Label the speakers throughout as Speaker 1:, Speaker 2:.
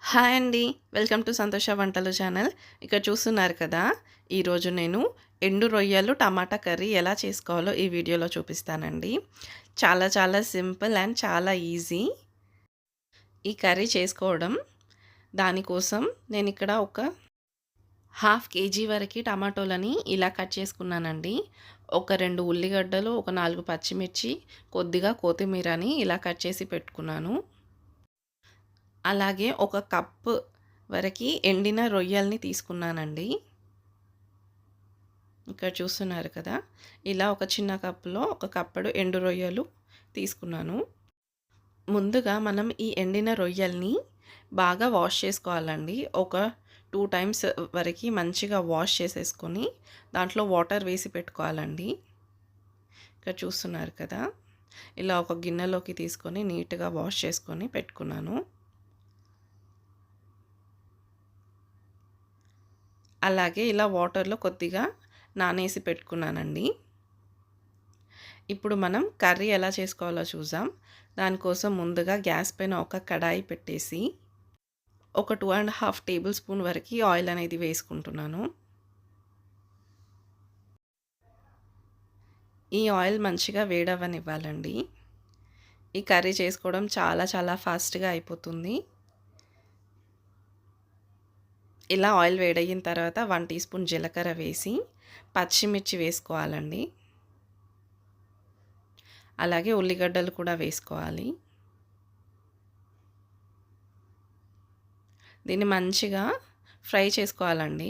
Speaker 1: Hi అండి. Welcome to సంతోష వంటలు ఛానల్. ఇక్కడ చూస్తున్నారు కదా! ఈరోజు నేను ఎండు రొయ్యలు టమాటా కర్రీ ఎలా చేసుకోవాలో ఈ వీడియోలో చూపిస్తానండి. చాలా చాలా సింపుల్ అండ్ చాలా ఈజీ ఈ కర్రీ చేసుకోవడం. దానికోసం నేనిక్కడ ఒక హాఫ్ కేజీ వరకి టమాటోలని ఇలా కట్ చేసుకున్నానండి. ఒక 2 ఉల్లిగడ్డలు, ఒక 4 పచ్చిమిర్చి, కొద్దిగా కొత్తిమీరని ఇలా కట్ చేసి పెట్టుకున్నాను. అలాగే ఒక కప్పు వరకి ఎండిన రొయ్యల్ని తీసుకున్నానండి. ఇక్కడ చూస్తున్నారు కదా! ఇలా ఒక చిన్న కప్పులో ఒక కప్పుడు ఎండు రొయ్యలు తీసుకున్నాను. ముందుగా మనం ఈ ఎండిన రొయ్యల్ని బాగా వాష్ చేసుకోవాలండి. ఒక 2 టైమ్స్ వరకి మంచిగా వాష్ చేసేసుకొని దాంట్లో వాటర్ వేసి పెట్టుకోవాలండి. ఇక్కడ చూస్తున్నారు కదా! ఇలా ఒక గిన్నెలోకి తీసుకొని నీట్‌గా వాష్ చేసుకొని పెట్టుకున్నాను. అలాగే ఇలా వాటర్లో కొద్దిగా నానేసి పెట్టుకున్నానండి. ఇప్పుడు మనం కర్రీ ఎలా చేసుకోవాలో చూద్దాం. దానికోసం ముందుగా గ్యాస్ పైన ఒక కడాయి పెట్టేసి ఒక 2½ టేబుల్ స్పూన్ వరకు ఆయిల్ అనేది వేసుకుంటున్నాను. ఈ ఆయిల్ మంచిగా వేడవ్వనివ్వాలండి. ఈ కర్రీ చేసుకోవడం చాలా చాలా ఫాస్ట్‌గా అయిపోతుంది. ఇలా ఆయిల్ వేడయిన తర్వాత 1 టీ స్పూన్ జీలకర్ర వేసి పచ్చిమిర్చి వేసుకోవాలండి. అలాగే ఉల్లిగడ్డలు కూడా వేసుకోవాలి. దీన్ని మంచిగా ఫ్రై చేసుకోవాలండి.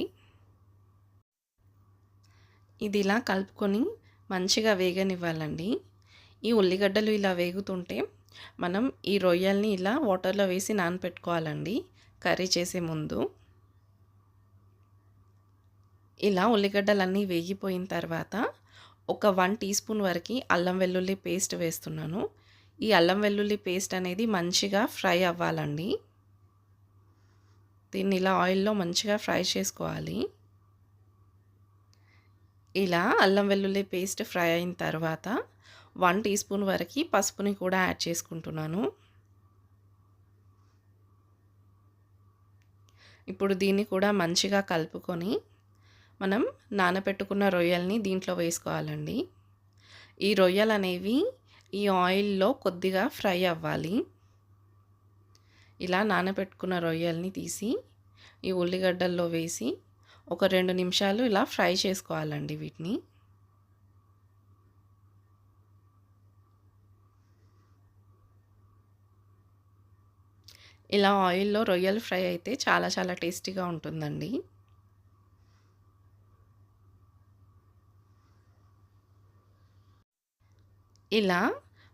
Speaker 1: ఇది ఇలా కలుపుకొని మంచిగా వేగనివ్వాలండి. ఈ ఉల్లిగడ్డలు ఇలా వేగుతుంటే మనం ఈ రొయ్యల్ని ఇలా వాటర్లో వేసి నానపెట్టుకోవాలండి కర్రీ చేసే ముందు. ఇలా ఉల్లిగడ్డలన్నీ వేగిపోయిన తర్వాత ఒక 1 టీ స్పూన్ వరకు అల్లం వెల్లుల్లి పేస్ట్ వేస్తున్నాను. ఈ అల్లం వెల్లుల్లి పేస్ట్ అనేది మంచిగా ఫ్రై అవ్వాలండి. దీన్ని ఇలా ఆయిల్‌లో మంచిగా ఫ్రై చేసుకోవాలి. ఇలా అల్లం వెల్లుల్లి పేస్ట్ ఫ్రై అయిన తర్వాత 1 టీ స్పూన్ వరకు పసుపుని కూడా యాడ్ చేసుకుంటున్నాను. ఇప్పుడు దీన్ని కూడా మంచిగా కలుపుకొని మనం నానబెట్టుకున్న రొయ్యల్ని దీంట్లో వేసుకోవాలండి. ఈ రొయ్యలు అనేవి ఈ ఆయిల్‌లో కొద్దిగా ఫ్రై అవ్వాలి. ఇలా నానబెట్టుకున్న రొయ్యల్ని తీసి ఈ ఉల్లిగడ్డల్లో వేసి ఒక 2 నిమిషాలు ఇలా ఫ్రై చేసుకోవాలండి వీటిని. ఇలా ఆయిల్‌లో రొయ్యలు ఫ్రై అయితే చాలా చాలా టేస్టీగా ఉంటుందండి. ఇలా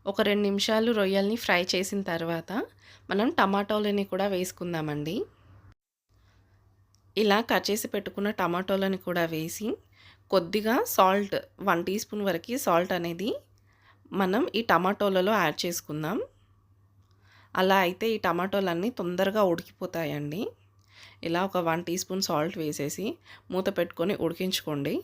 Speaker 1: ఒక 2 నిమిషాలు రొయ్యల్ని ఫ్రై చేసిన తర్వాత మనం టమాటోలని కూడా వేసుకుందామండి. ఇలా కట్ చేసి పెట్టుకున్న టమాటోలని కూడా వేసి కొద్దిగా సాల్ట్ 1 టీ స్పూన్ వరకు సాల్ట్ అనేది మనం ఈ టమాటోలలో యాడ్ చేసుకుందాం. అలా అయితే ఈ టమాటోలన్నీ తొందరగా ఉడికిపోతాయండి. ఇలా ఒక 1 టీ స్పూన్ సాల్ట్ వేసేసి మూత పెట్టుకొని ఉడికించుకోండి.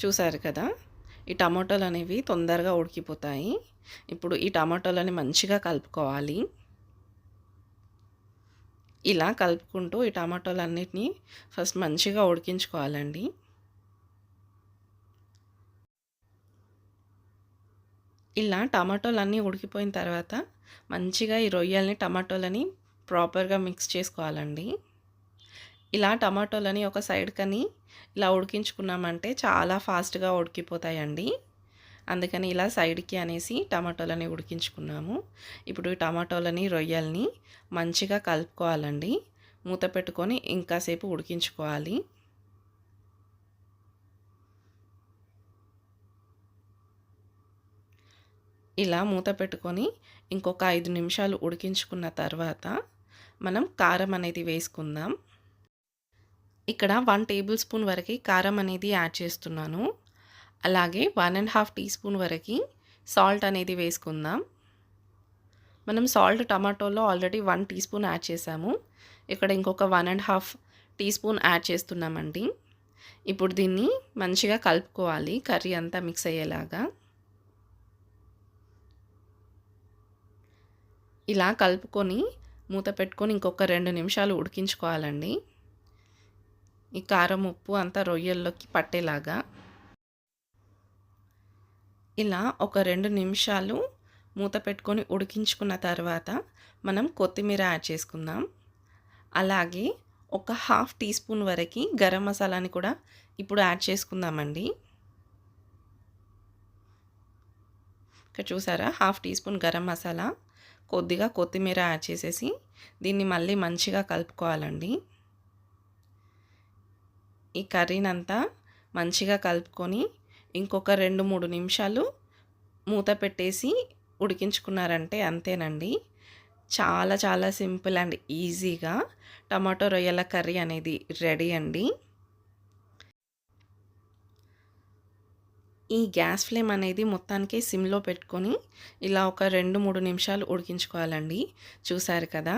Speaker 1: చూసారు కదా! ఈ టమాటోలు అనేవి తొందరగా ఉడికిపోతాయి. ఇప్పుడు ఈ టమాటోలని మంచిగా కలుపుకోవాలి. ఇలా కలుపుకుంటూ ఈ టమాటోలన్నిటిని ఫస్ట్ మంచిగా ఉడికించుకోవాలండి. ఇలా టమాటోలన్నీ ఉడికిపోయిన తర్వాత మంచిగా ఈ రొయ్యల్ని టమాటోలని ప్రాపర్‌గా మిక్స్ చేసుకోవాలండి. ఇలా టమాటోలని ఒక సైడ్‌కని ఇలా ఉడికించుకున్నామంటే చాలా ఫాస్ట్‌గా ఉడికిపోతాయండి. అందుకని ఇలా సైడ్‌కి అనేసి టమాటోలని ఉడికించుకున్నాము. ఇప్పుడు ఈ టమాటోలని, రొయ్యల్ని మంచిగా కలుపుకోవాలండి. మూత పెట్టుకొని ఇంకాసేపు ఉడికించుకోవాలి. ఇలా మూత పెట్టుకొని ఇంకొక 5 నిమిషాలు ఉడికించుకున్న తర్వాత మనం కారం అనేది వేసుకుందాం. ఇక్కడ 1 టేబుల్ స్పూన్ వరకు కారం అనేది యాడ్ చేస్తున్నాను. అలాగే 1½ టీ స్పూన్ వరకు సాల్ట్ అనేది వేసుకుందాం. మనం సాల్ట్ టమాటోలో ఆల్రెడీ 1 టీ స్పూన్ యాడ్ చేసాము. ఇక్కడ ఇంకొక 1½ టీ స్పూన్ యాడ్ చేస్తున్నామండి. ఇప్పుడు దీన్ని మంచిగా కలుపుకోవాలి, కర్రీ అంతా మిక్స్ అయ్యేలాగా. ఇలా కలుపుకొని మూత పెట్టుకొని ఇంకొక 2 నిమిషాలు ఉడికించుకోవాలండి. ఈ కారం, ఉప్పు అంతా రొయ్యల్లోకి పట్టేలాగా. ఇలా ఒక 2 నిమిషాలు మూత పెట్టుకొని ఉడికించుకున్న తర్వాత మనం కొత్తిమీర యాడ్ చేసుకుందాం. అలాగే ఒక హాఫ్ టీ స్పూన్ వరకు గరం మసాలాని కూడా ఇప్పుడు యాడ్ చేసుకుందామండి. ఇక్కడ చూసారా, half teaspoon garam masala, కొద్దిగా కొత్తిమీర యాడ్ చేసేసి దీన్ని మళ్ళీ మంచిగా కలుపుకోవాలండి. ఈ కర్రీనంతా మంచిగా కలుపుకొని ఇంకొక 2-3 నిమిషాలు మూత పెట్టేసి ఉడికించుకున్నారంటే అంతేనండి. చాలా చాలా సింపుల్ అండ్ ఈజీగా టమాటో రొయ్యల కర్రీ అనేది రెడీ అండి. ఈ గ్యాస్ ఫ్లేమ్ అనేది మొత్తానికి సిమ్లో పెట్టుకొని ఇలా ఒక 2-3 నిమిషాలు ఉడికించుకోవాలండి. చూసారు కదా,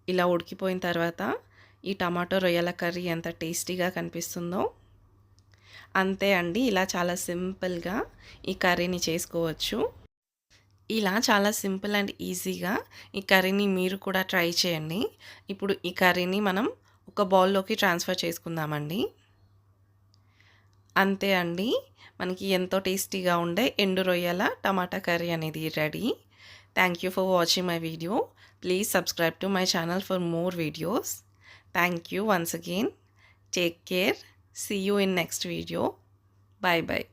Speaker 1: ఇలా ఉడికిపోయిన తర్వాత ఈ టమాటో రొయ్యల కర్రీ ఎంత టేస్టీగా కనిపిస్తుందో. అంతే అండి, ఇలా చాలా సింపుల్గా ఈ కర్రీని చేసుకోవచ్చు. ఇలా చాలా సింపుల్ అండ్ ఈజీగా ఈ కర్రీని మీరు కూడా ట్రై చేయండి. ఇప్పుడు ఈ కర్రీని మనం ఒక బౌల్లోకి ట్రాన్స్ఫర్ చేసుకుందామండి. అంతే అండి, మనకి ఎంతో టేస్టీగా ఉండే ఎండు రొయ్యల టమాటా కర్రీ అనేది ready. Thank you for watching my video. Please subscribe to my channel for more videos. Thank you once again. Take care. See you in next video. Bye bye.